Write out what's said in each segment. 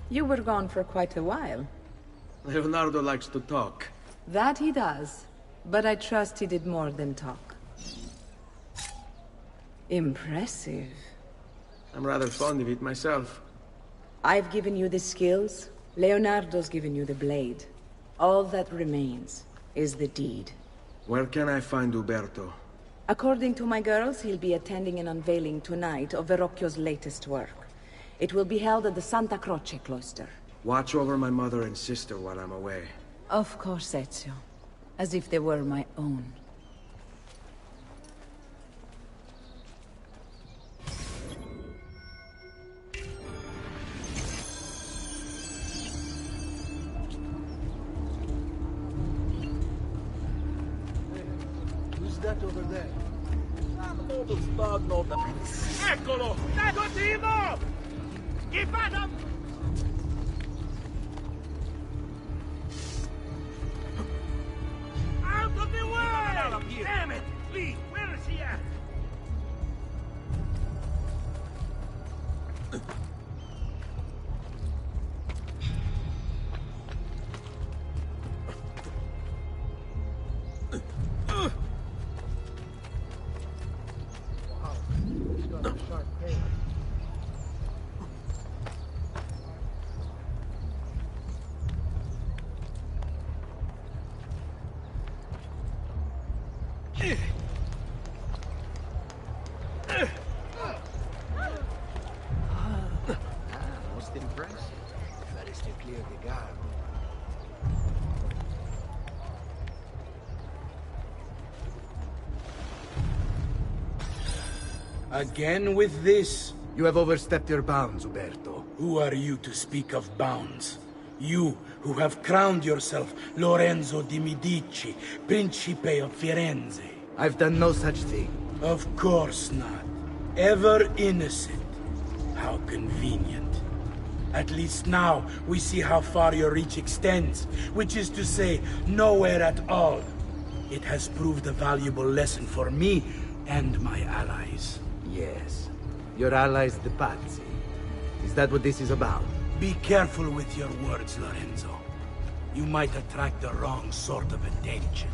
You were gone for quite a while. Leonardo likes to talk. That he does, but I trust he did more than talk. Impressive. I'm rather fond of it myself. I've given you the skills, Leonardo's given you the blade. All that remains is the deed. Where can I find Uberto? According to my girls, he'll be attending an unveiling tonight of Verrocchio's latest work. It will be held at the Santa Croce cloister. Watch over my mother and sister while I'm away. Of course, Ezio. As if they were my own. Who's that over there? Eccolo! Negativo! Chi fa da... Out of the way! Damn it! Lee, where is he at? Most impressive. Very still clear the guard. Again with this? You have overstepped your bounds, Uberto. Who are you to speak of bounds? You, who have crowned yourself Lorenzo di Medici, Principe of Firenze. I've done no such thing. Of course not. Ever innocent. How convenient. At least now, we see how far your reach extends, which is to say, nowhere at all. It has proved a valuable lesson for me and my allies. Yes. Your allies, the Pazzi. Is that what this is about? Be careful with your words, Lorenzo. You might attract the wrong sort of attention.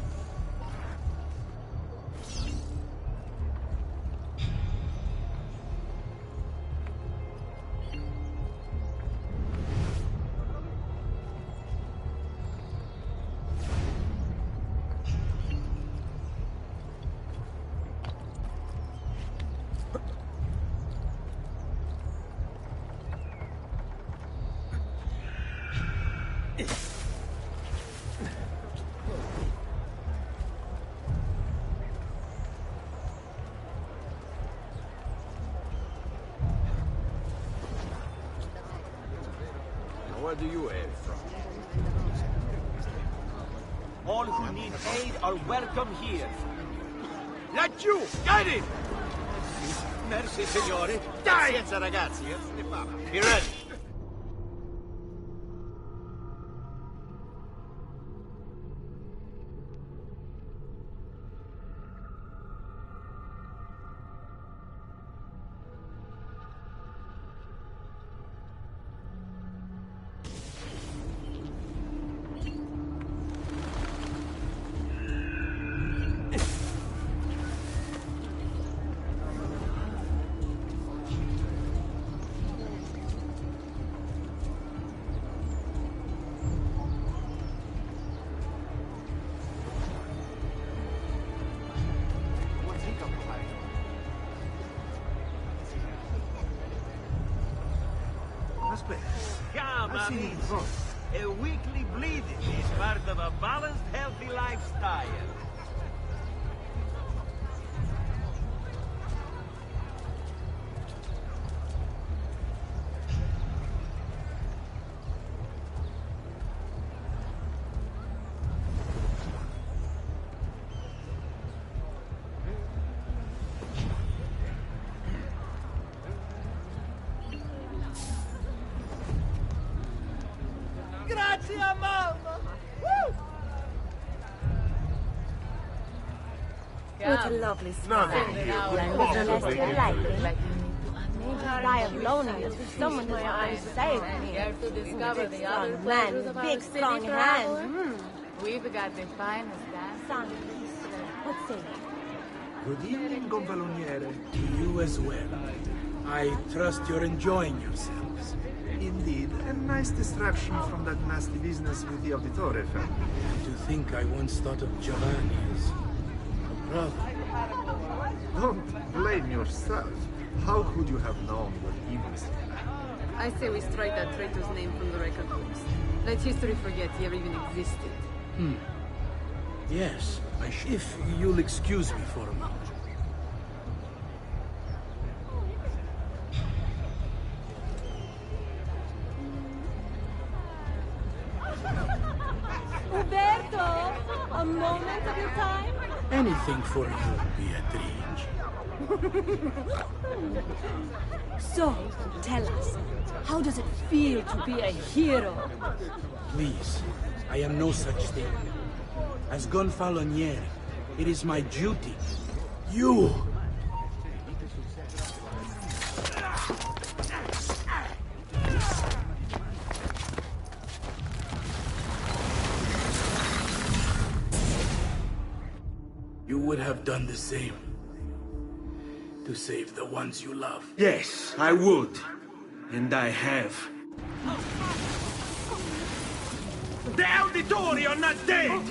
Where do you hail from? All who need aid are welcome here. Laggiù! Guide it! Merci, signore. Dai! Pazienza, ragazzi. Be ready. Come, amici. A weekly bleeding is part of a balanced, healthy lifestyle. Grazie, mamma! Woo! What a lovely smile. No, Like Celeste, I like it. die of loneliness with someone that's going to save me. To discover Big strong man, big strong hands. We've got the finest dance. Son, what's it? Good evening, Gonfaloniere. To you as well. I trust you're enjoying yourselves. Indeed, a nice distraction from that nasty business with the auditore family. To think I once thought of Giovanni as a brother. Don't blame yourself. How could you have known what he was? I say we strike that traitor's name from the record books. Let history forget he ever even existed. Yes, if you'll excuse me for a moment. Uberto, a moment of your time? Anything for you, Beatrice. So, tell us, how does it feel to be a hero? Please, I am no such thing. As Gonfaloniere, it is my duty. You! You would have done the same. To save the ones you love. Yes, I would. And I have. The auditore are not dead!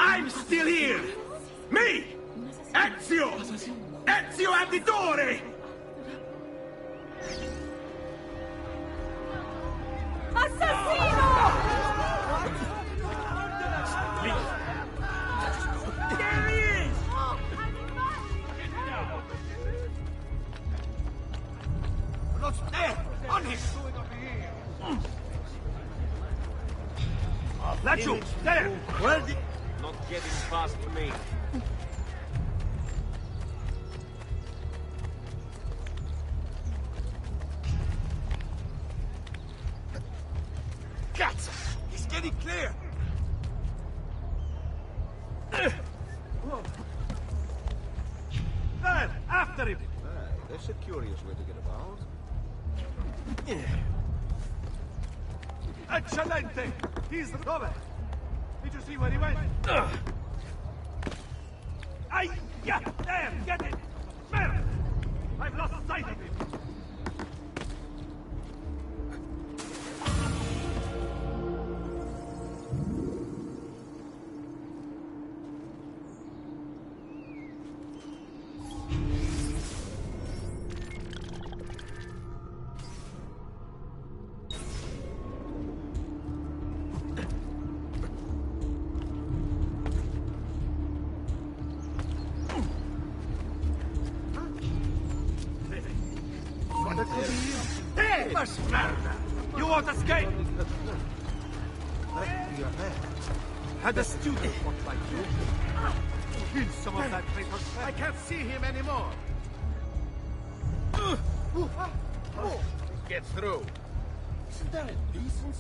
I'm still here! Me! Ezio! Ezio auditore! Assassino! There he is! Not there! On him! Lachio! There! Where the... Not getting past me. Cats! He's getting clear! There! After him! That's a curious way to get about. Eccellente! He's the cover! Did you see where he went? Aye! Yeah! There! Get it! Merda! I've lost sight of him! Hey! Merda! You won't escape! Had a student look like you. Kill some of that traitor's flesh. I can't see him anymore. Get through. Isn't that indecent?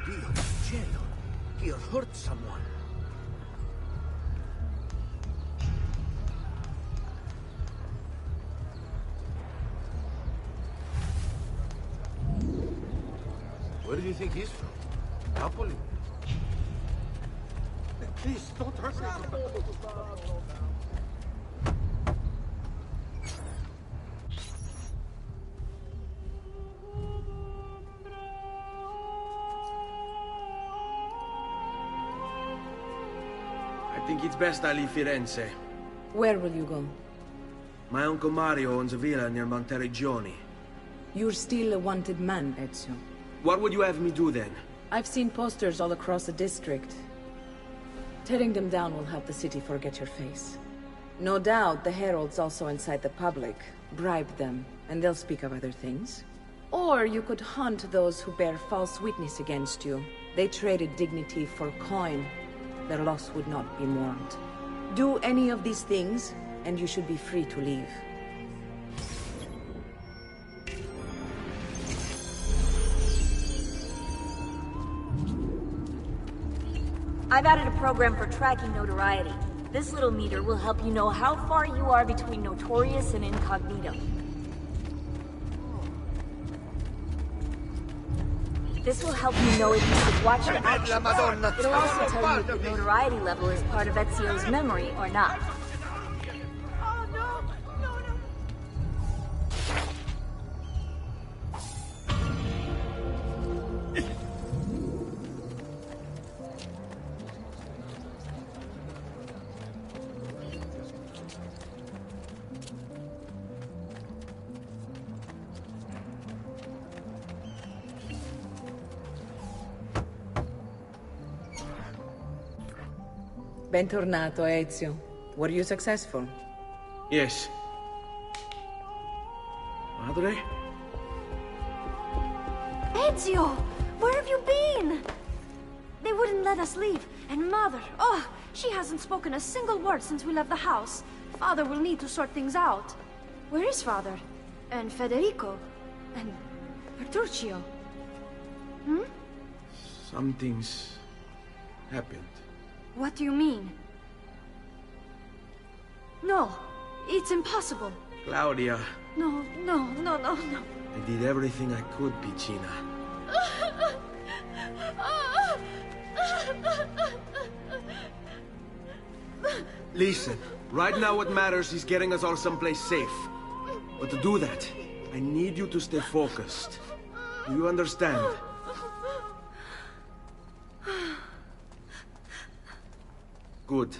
Dio cielo. He'll hurt someone. Where do you think he's from? Napoli? Please, don't hurt me. I think it's best I leave Firenze. Where will you go? My Uncle Mario owns a villa near Monteriggioni. You're still a wanted man, Ezio. What would you have me do then? I've seen posters all across the district. Tearing them down will help the city forget your face. No doubt the heralds also incite the public. Bribe them, and they'll speak of other things. Or you could hunt those who bear false witness against you. They traded dignity for coin. Their loss would not be mourned. Do any of these things, and you should be free to leave. I've added a program for tracking notoriety. This little meter will help you know how far you are between Notorious and Incognito. This will help you know if you should watch your actions. It'll also tell you if the notoriety level is part of Ezio's memory or not. Bentornato, Ezio. Were you successful? Yes. Madre? Ezio! Where have you been? They wouldn't let us leave. And Mother, oh, she hasn't spoken a single word since we left the house. Father will need to sort things out. Where is Father? And Federico? And Petruccio? Hmm? Something's happened. What do you mean? No, it's impossible. Claudia. No. I did everything I could, Piccina. Listen, right now what matters is getting us all someplace safe. But to do that, I need you to stay focused. Do you understand? Good.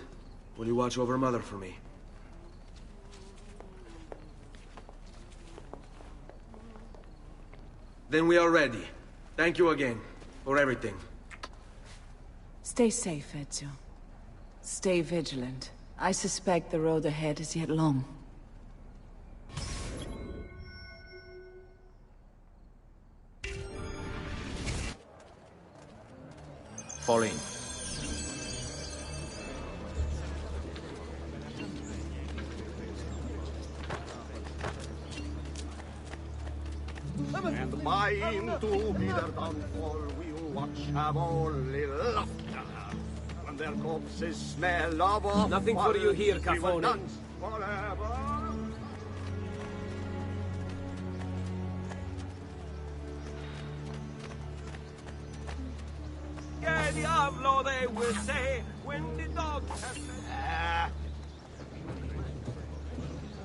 Will you watch over Mother for me? Then we are ready. Thank you again for everything. Stay safe, Ezio. Stay vigilant. I suspect the road ahead is yet long. Fall in. And by him to be their downfall, we'll watch have only laughter. When their corpses smell of Nothing for you here, we will Cafone. dance forever. Yeah, Diablo, they will say, when the dogs have...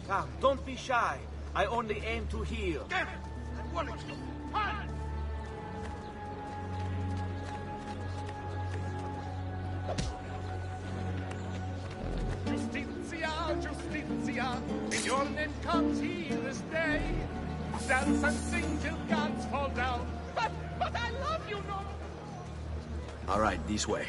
Come, don't be shy. I only aim to heal. Damn it! What is it? Hi! Justitia, in your name comes here this day. Dance and sing till gods fall down. But I love you, no. All right, this way.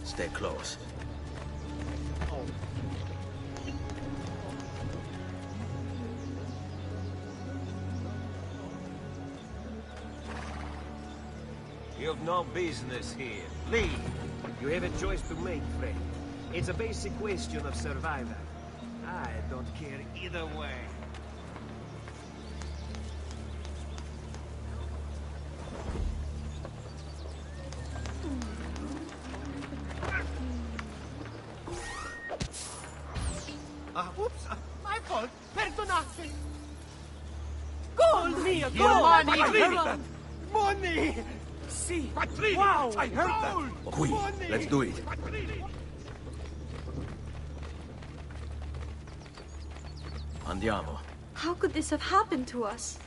Stay close. You've no business here. Leave. You have a choice to make, friend. It's a basic question of survival. I don't care either way. Oops, my fault. Perdonate. Gold! Mio, Gold! money! Money! See! Quattrini! Wow! I heard that! Qui, let's do it. Andiamo. How could this have happened to us?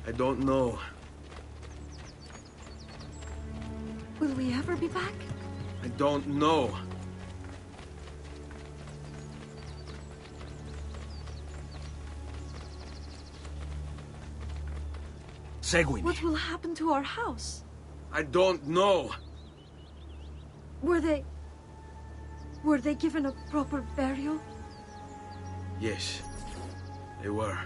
I don't know. Will we ever be back? I don't know. Seguimi. What will happen to our house? I don't know. Were they given a proper burial? Yes. They were.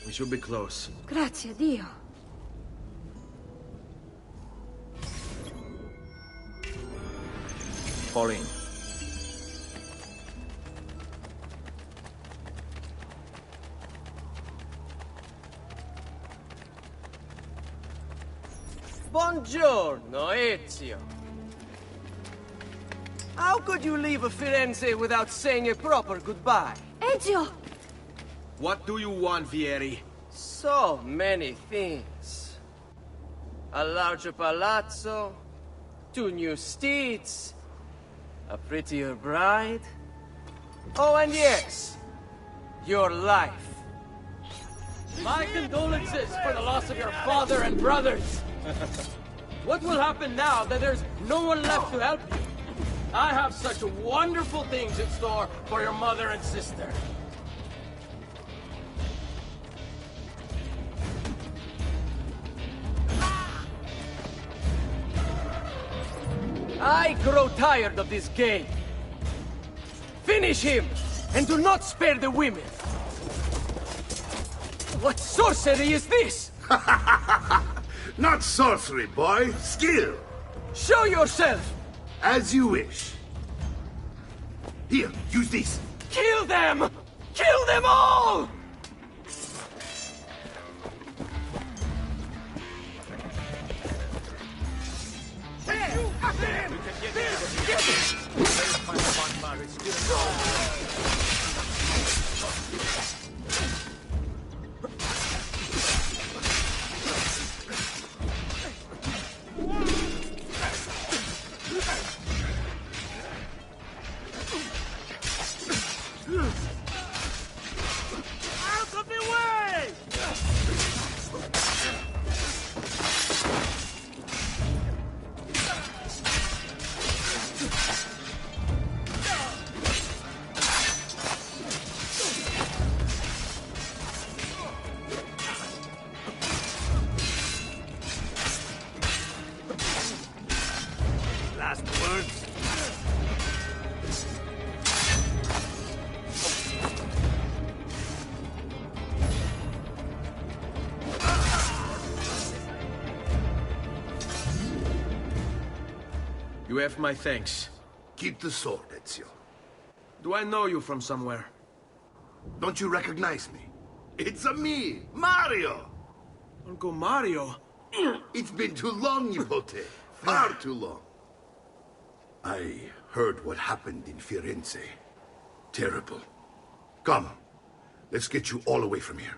We should be close. Grazie, Dio. Fall in. Buongiorno, Ezio. How could you leave Firenze without saying a proper goodbye? Ezio! What do you want, Vieri? So many things. A larger palazzo, 2 new steeds, a prettier bride. Oh, and yes, your life. My condolences for the loss of your father and brothers. What will happen now that there's no one left to help you? I have such wonderful things in store for your mother and sister. I grow tired of this game. Finish him, and do not spare the women. What sorcery is this? Not sorcery, boy. Skill. Show yourself. As you wish. Here, use this. Kill them! Kill them all! Out of the way! Last words. You have my thanks. Keep the sword, Ezio. Do I know you from somewhere? Don't you recognize me? It's me, Mario! Uncle Mario? It's been too long, Nipote. Far too long. I heard what happened in Firenze. Terrible. Come, let's get you all away from here.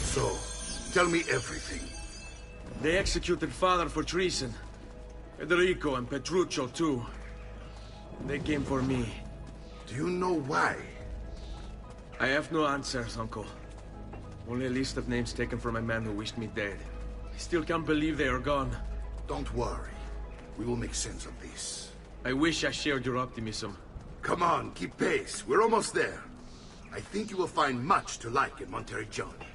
So, tell me everything. They executed father for treason. Federico and Petruccio, too. They came for me. Do you know why? I have no answers, Uncle. Only a list of names taken from a man who wished me dead. I still can't believe they are gone. Don't worry. We will make sense of this. I wish I shared your optimism. Come on, keep pace. We're almost there. I think you will find much to like in Monteriggioni.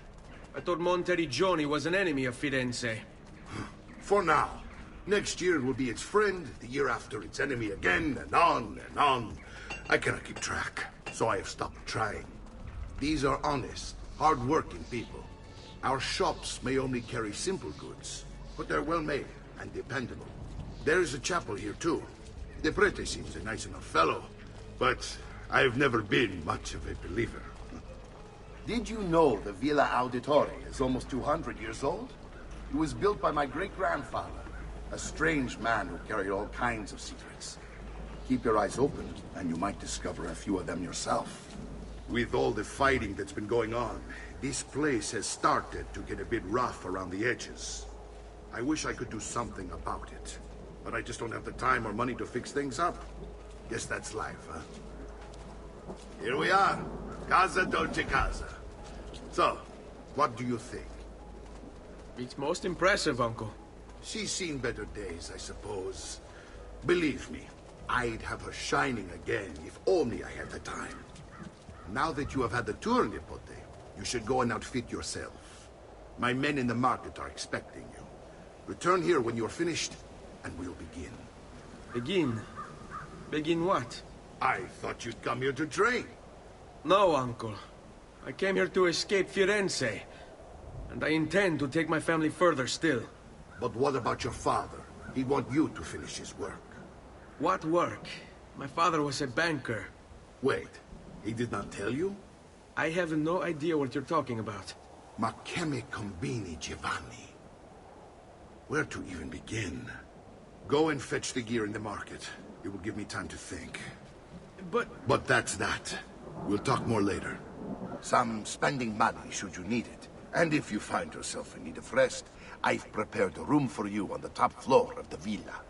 I thought Monteriggioni was an enemy of Firenze. For now. Next year it will be its friend, the year after its enemy again, and on and on. I cannot keep track, so I have stopped trying. These are honest, hard-working people. Our shops may only carry simple goods, but they're well-made and dependable. There is a chapel here, too. The prete seems a nice enough fellow, but I've never been much of a believer. Did you know the Villa Auditore is almost 200 years old? It was built by my great-grandfather, a strange man who carried all kinds of secrets. Keep your eyes open, and you might discover a few of them yourself. With all the fighting that's been going on, this place has started to get a bit rough around the edges. I wish I could do something about it, but I just don't have the time or money to fix things up. Guess that's life, huh? Here we are. Casa Dolce Casa. So, what do you think? It's most impressive, Uncle. She's seen better days, I suppose. Believe me, I'd have her shining again if only I had the time. Now that you have had the tour, Nipote, you should go and outfit yourself. My men in the market are expecting you. Return here when you're finished, and we'll begin. Begin? Begin what? I thought you'd come here to train. No, Uncle. I came here to escape Firenze. And I intend to take my family further still. But what about your father? He'd want you to finish his work. What work? My father was a banker. Wait, he did not tell you? I have no idea what you're talking about. Ma che me combini, Giovanni? Where to even begin? Go and fetch the gear in the market. It will give me time to think. But that's that. We'll talk more later. Some spending money should you need it. And if you find yourself in need of rest, I've prepared a room for you on the top floor of the villa.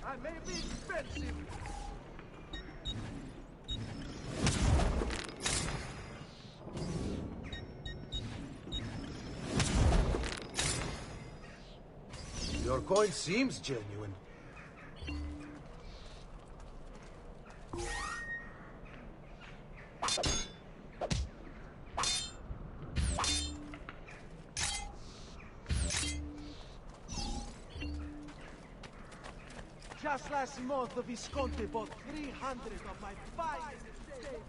I may be expensive. Your coin seems genuine. Just last month, the Visconti bought 300 of my finest favorite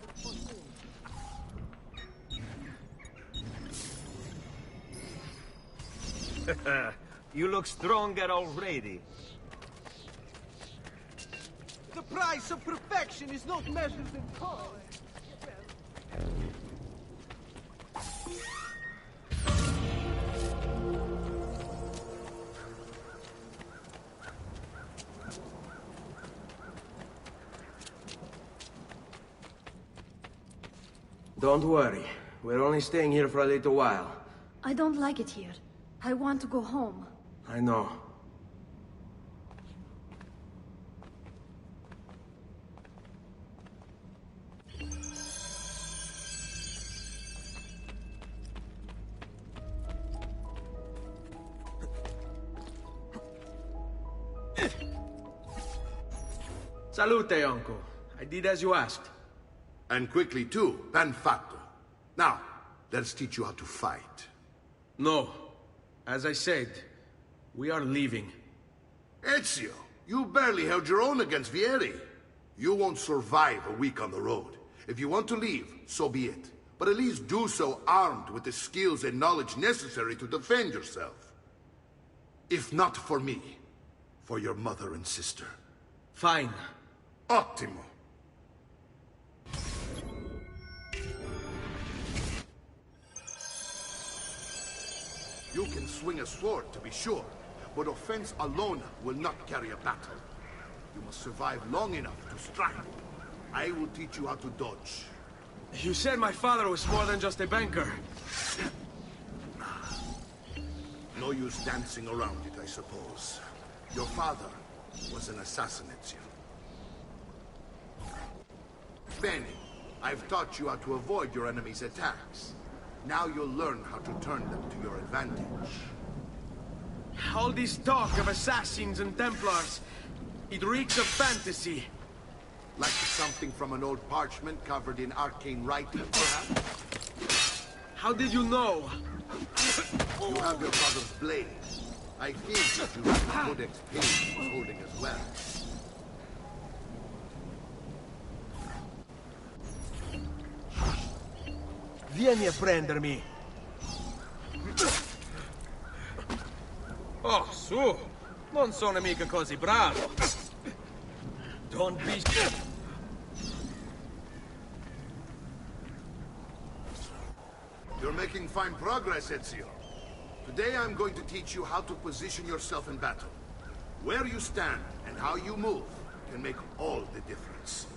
perfumes. You look stronger already. The price of perfection is not measured in coin. Don't worry. We're only staying here for a little while. I don't like it here. I want to go home. I know. Salute, Uncle. I did as you asked. And quickly, too. Ben fatto. Now, let's teach you how to fight. No. As I said, we are leaving. Ezio, you barely held your own against Vieri. You won't survive a week on the road. If you want to leave, so be it. But at least do so armed with the skills and knowledge necessary to defend yourself. If not for me, for your mother and sister. Fine. Ottimo. You can swing a sword, to be sure, but offense alone will not carry a battle. You must survive long enough to strike. I will teach you how to dodge. You said my father was more than just a banker. No use dancing around it, I suppose. Your father was an assassin, Ezio. Bene, I've taught you how to avoid your enemy's attacks. Now you'll learn how to turn them to your advantage. All this talk of assassins and Templars, it reeks of fantasy. Like something from an old parchment covered in arcane writing, perhaps? How did you know? You have your father's blade. I think that you have the Codex Page holding as well. Vieni a prendermi. Oh, su! Non sono mica così bravo. Don't be... You're making fine progress, Ezio. Today I'm going to teach you how to position yourself in battle. Where you stand and how you move can make all the difference.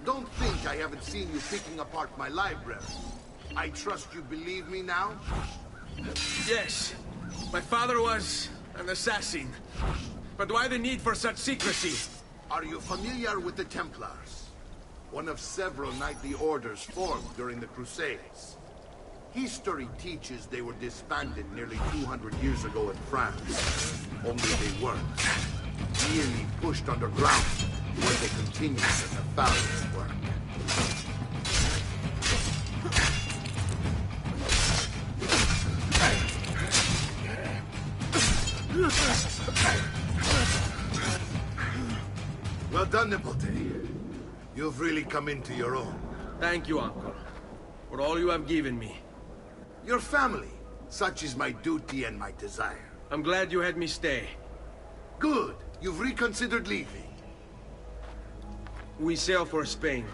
Don't think I haven't seen you picking apart my library. I trust you believe me now? Yes. My father was an assassin. But why the need for such secrecy? Are you familiar with the Templars? One of several knightly orders formed during the Crusades. History teaches they were disbanded nearly 200 years ago in France. Only they weren't. Merely pushed underground, where they continue their nefarious work. Well done, Nipote. You've really come into your own. Thank you, Uncle, for all you have given me. Your family. Such is my duty and my desire. I'm glad you had me stay. Good. You've reconsidered leaving. We sail for Spain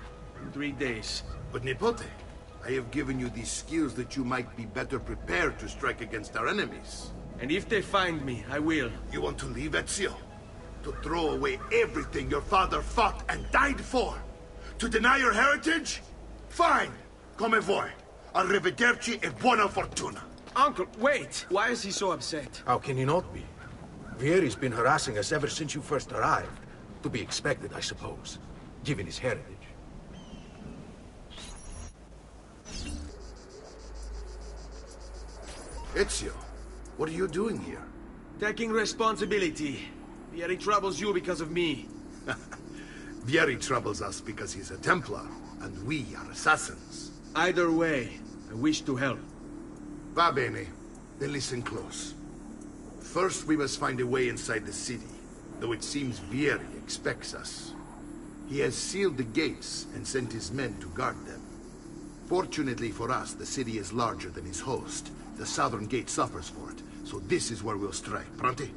in 3 days. But Nipote, I have given you these skills that you might be better prepared to strike against our enemies. And if they find me, I will. You want to leave, Ezio? To throw away everything your father fought and died for? To deny your heritage? Fine. Come vuoi. Arrivederci e buona fortuna. Uncle, wait! Why is he so upset? How can he not be? Vieri's been harassing us ever since you first arrived. To be expected, I suppose, given his heritage. Ezio, what are you doing here? Taking responsibility. Vieri troubles you because of me. Vieri troubles us because he's a Templar, and we are assassins. Either way, I wish to help. Va bene. Then listen close. First, we must find a way inside the city, though it seems Vieri expects us. He has sealed the gates and sent his men to guard them. Fortunately for us, the city is larger than his host. The southern gate suffers for it, so this is where we'll strike. Pronti?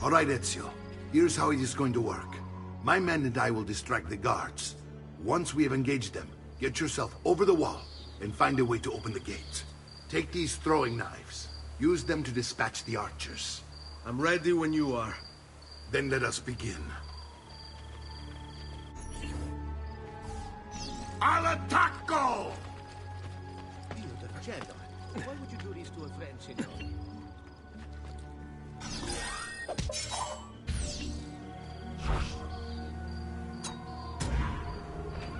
All right, Ezio. Here's how it is going to work. My men and I will distract the guards. Once we have engaged them, get yourself over the wall and find a way to open the gate. Take these throwing knives. Use them to dispatch the archers. I'm ready when you are. Then let us begin. All'attacco! Dio del cielo! Why would you do this to a friend, signor?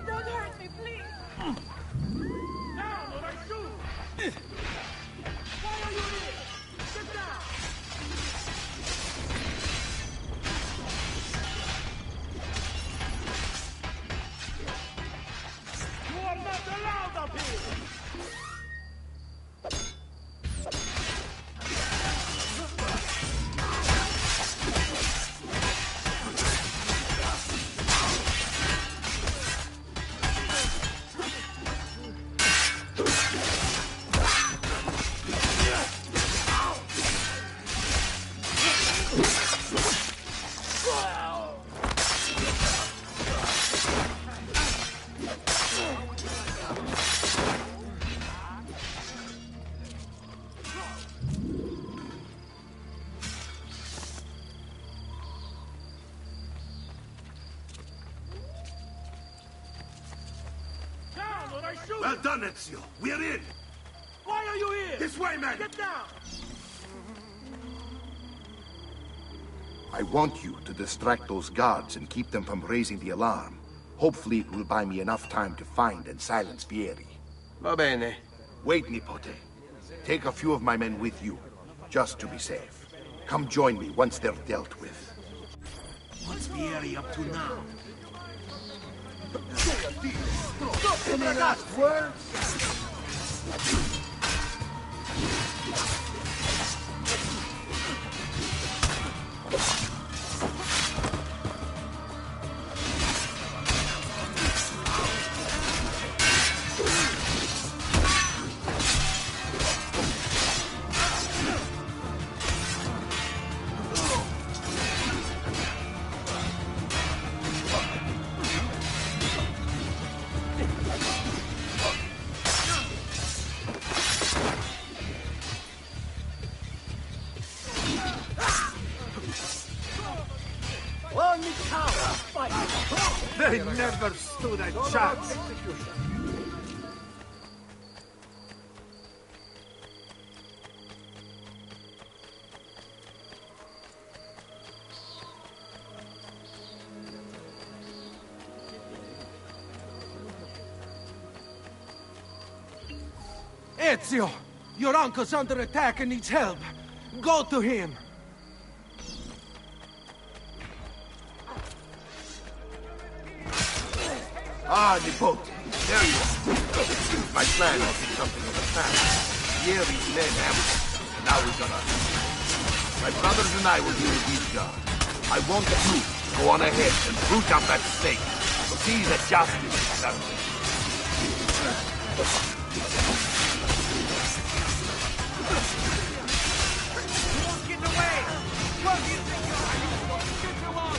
Don't hurt me, please! Down, or I shoot! Why are you here? Get down! You are not allowed up here! Well done, Ezio. We're in. Why are you here? This way, man. Get down! I want you to distract those guards and keep them from raising the alarm. Hopefully it will buy me enough time to find and silence Vieri. Va bene. Wait, Nipote. Take a few of my men with you, just to be safe. Come join me once they're dealt with. What's Vieri up to now? Any last words? They never stood a chance. Ezio! Your uncle's under attack and needs help. Go to him! Ah, Nipote, there you are. My plan has been something of a task. Vieri's men have it, and now we're gonna... My brothers and I will deal with these guards. I want you to go on ahead and root out that snake. So see that justice is done. Get away! What do you think you are? Get the wall!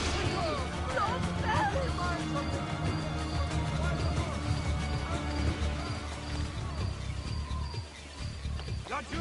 Got you!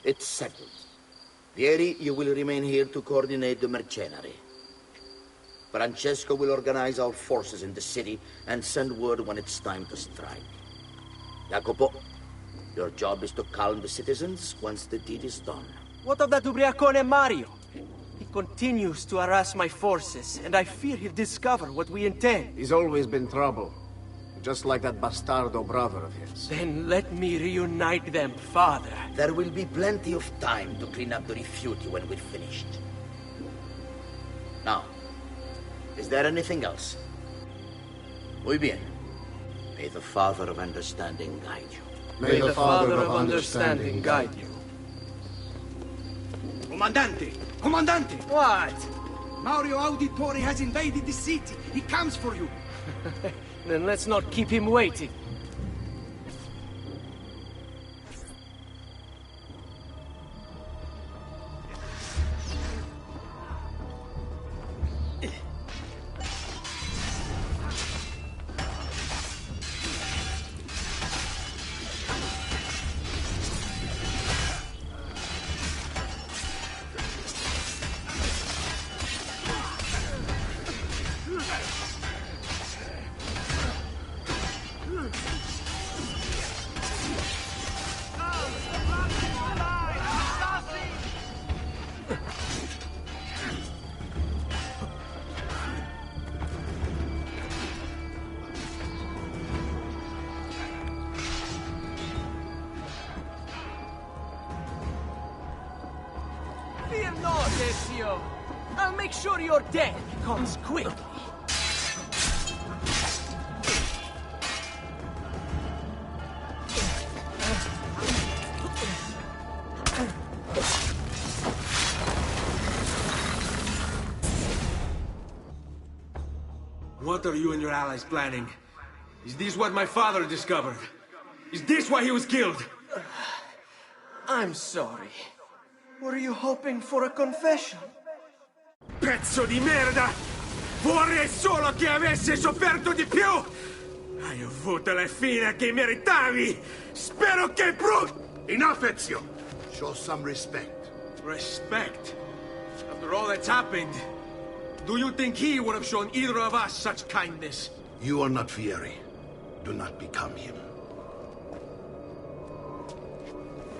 It's settled. Vieri, you will remain here to coordinate the mercenary. Francesco will organize our forces in the city and send word when it's time to strike. Jacopo, your job is to calm the citizens once the deed is done. What of that ubriacone Mario? He continues to harass my forces, and I fear he'll discover what we intend. He's always been trouble. Just like that bastardo brother of his. Then let me reunite them, father. There will be plenty of time to clean up the rifiuti when we're finished. Now, is there anything else? Muy bien. May the Father of Understanding guide you. May the Father of Understanding guide you. Comandante! Comandante! What? Mario Auditore has invaded the city. He comes for you. Then let's not keep him waiting. Fear not, Ezio. I'll make sure your death comes quickly. What are you and your allies planning? Is this what my father discovered? Is this why he was killed? I'm sorry. Were you hoping for a confession? Pezzo di merda! Vorrei solo che avesse sofferto di più! Hai avuto la fine che meritavi! Spero che Enough, Ezio! Show some respect. Respect? After all that's happened, do you think he would have shown either of us such kindness? You are not Fieri. Do not become him.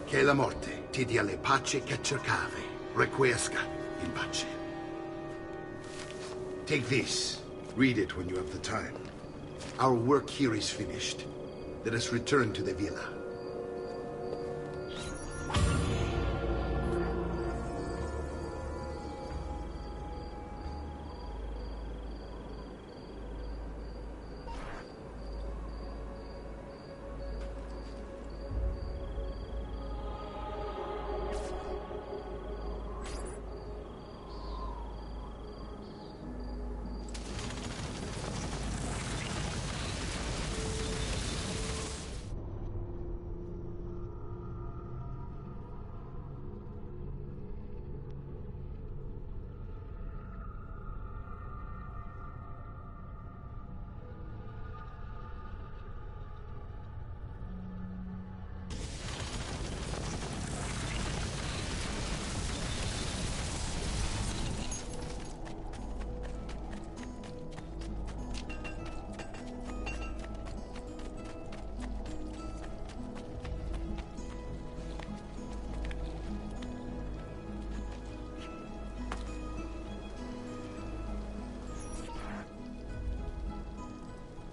Che la morte ti dia le pace che cercavi. Requiesca in pace. Take this. Read it when you have the time. Our work here is finished. Let us return to the villa.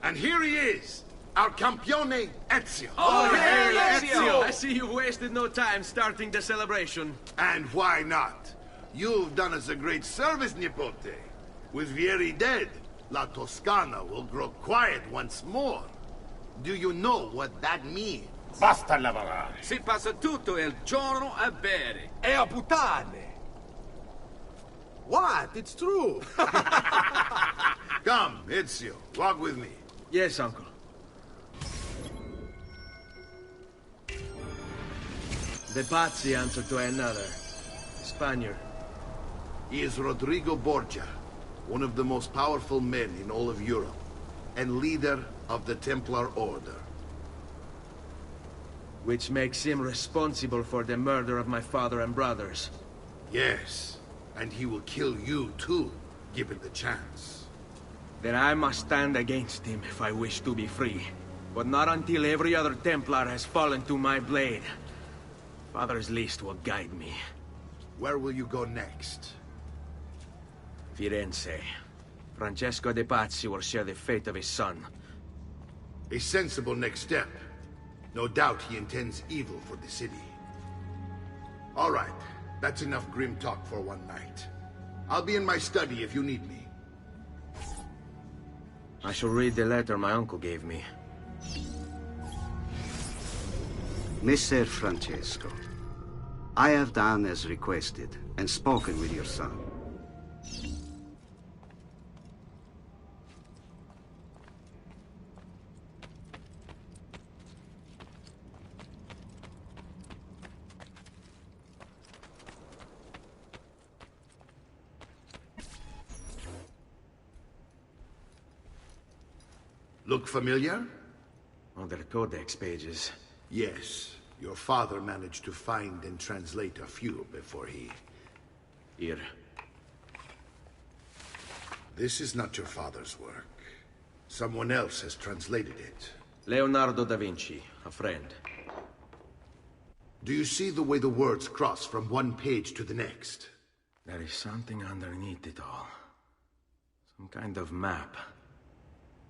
And here he is, our campione Ezio. Oh, hey, Ezio! I see you've wasted no time starting the celebration. And why not? You've done us a great service, Nipote. With Vieri dead, La Toscana will grow quiet once more. Do you know what that means? Basta lavorare. Si passa tutto il giorno a bere. E a puttane. What? It's true. Come, Ezio, walk with me. Yes, uncle. The Pazzi answer to another. Spaniard. He is Rodrigo Borgia, one of the most powerful men in all of Europe, and leader of the Templar Order. Which makes him responsible for the murder of my father and brothers. Yes, and he will kill you too, given the chance. Then I must stand against him if I wish to be free. But not until every other Templar has fallen to my blade. Father's list will guide me. Where will you go next? Firenze. Francesco de Pazzi will share the fate of his son. A sensible next step. No doubt he intends evil for the city. All right, that's enough grim talk for one night. I'll be in my study if you need me. I shall read the letter my uncle gave me. Messer Francesco, I have done as requested and spoken with your son. Look familiar? On their codex pages. Yes. Your father managed to find and translate a few before he... Here. This is not your father's work. Someone else has translated it. Leonardo da Vinci, a friend. Do you see the way the words cross from one page to the next? There is something underneath it all. Some kind of map.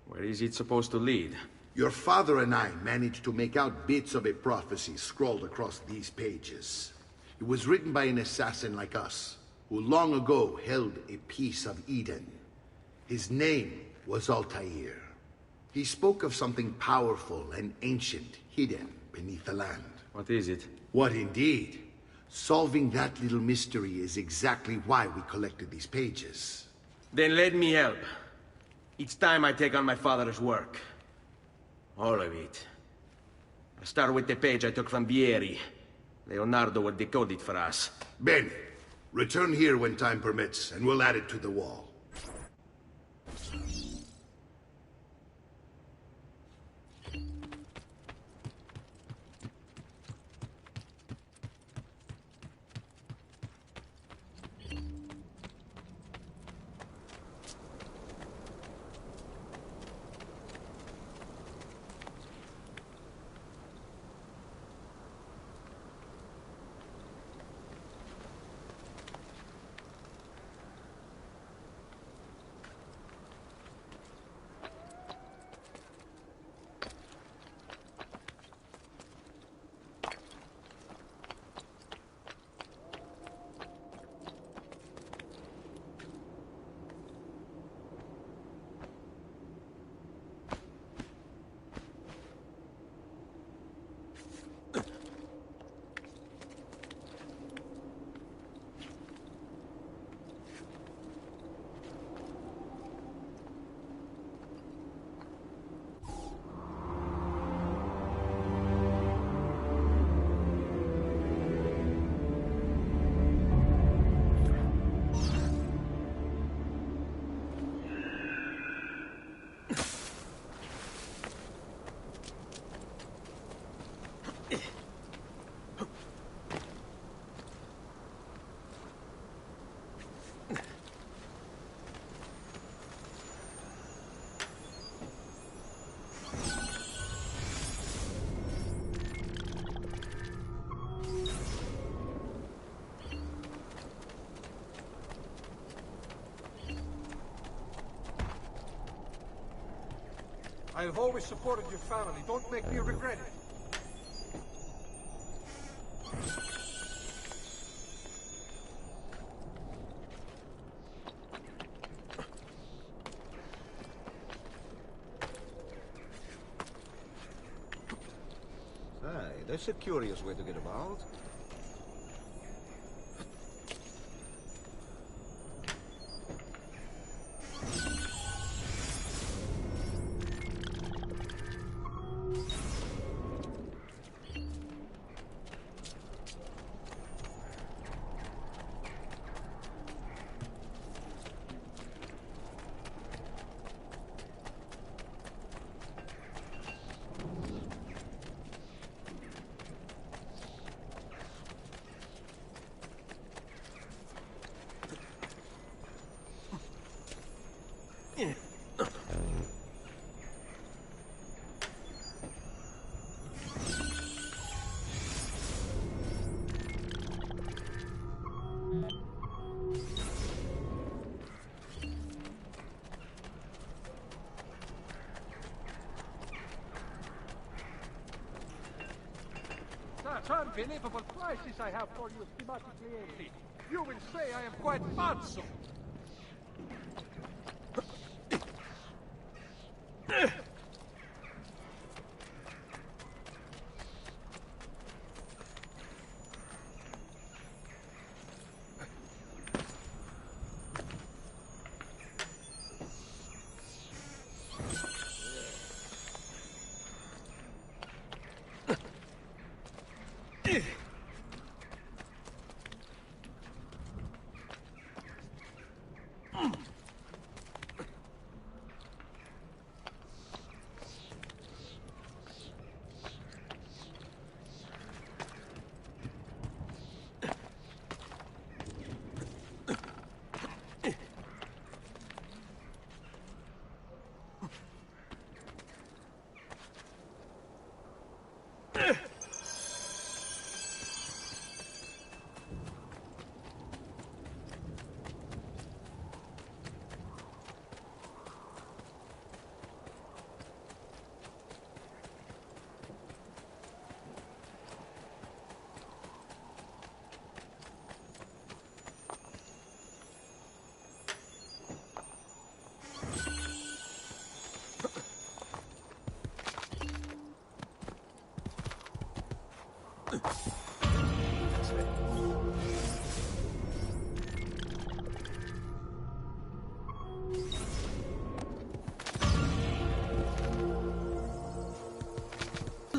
Where is it supposed to lead? Your father and I managed to make out bits of a prophecy scrawled across these pages. It was written by an assassin like us, who long ago held a piece of Eden. His name was Altair. He spoke of something powerful and ancient hidden beneath the land. What is it? What indeed? Solving that little mystery is exactly why we collected these pages. Then let me help. Each time I take on my father's work. All of it. I start with the page I took from Vieri. Leonardo will decode it for us. Bene. Return here when time permits, and we'll add it to the wall. I have always supported your family. Don't make me regret it. Hey, that's a curious way to get about. Such unbelievable prices I have for you, stimati clienti. You will say I am quite pazzo.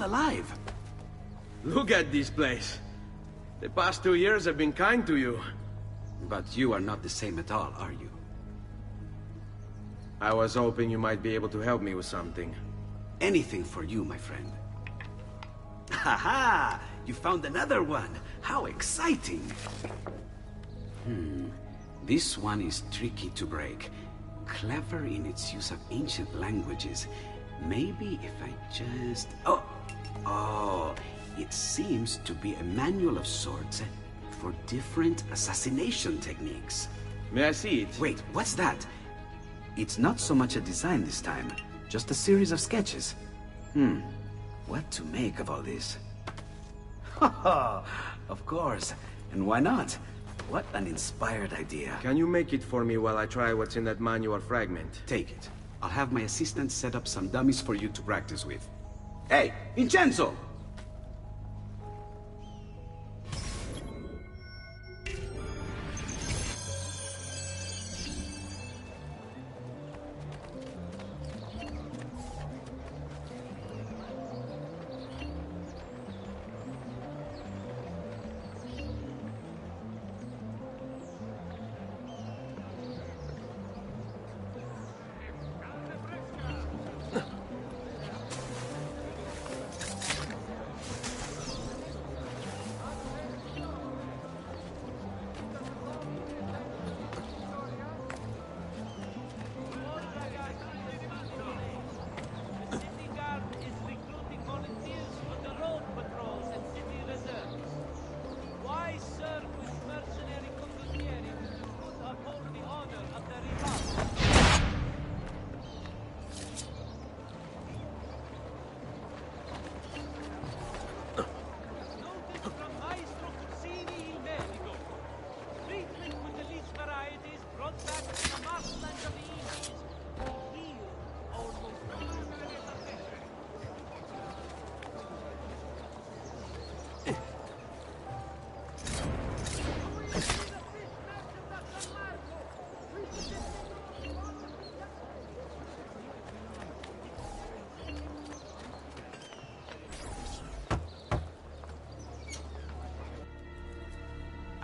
still alive. Look at this place. The past 2 years have been kind to you. But you are not the same at all, are you? I was hoping you might be able to help me with something. Anything for you, my friend. Ha-ha! You found another one! How exciting! This one is tricky to break. Clever in its use of ancient languages. Maybe if I just... Oh! It seems to be a manual of sorts for different assassination techniques. May I see it? Wait, what's that? It's not so much a design this time, just a series of sketches. What to make of all this? Of course. And why not? What an inspired idea. Can you make it for me while I try what's in that manual fragment? Take it. I'll have my assistant set up some dummies for you to practice with. Hey, Vincenzo!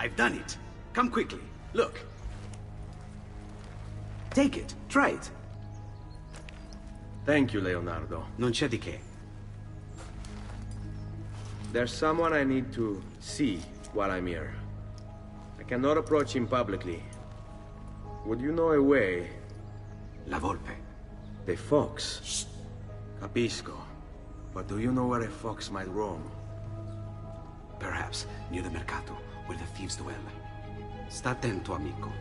I've done it. Come quickly. Look. Take it. Try it. Thank you, Leonardo. Non c'è di che. There's someone I need to see while I'm here. I cannot approach him publicly. Would you know a way? La Volpe. The fox. Shh. Capisco. But do you know where a fox might roam? Perhaps near the mercato, where the thieves dwell. Sta attento, amico.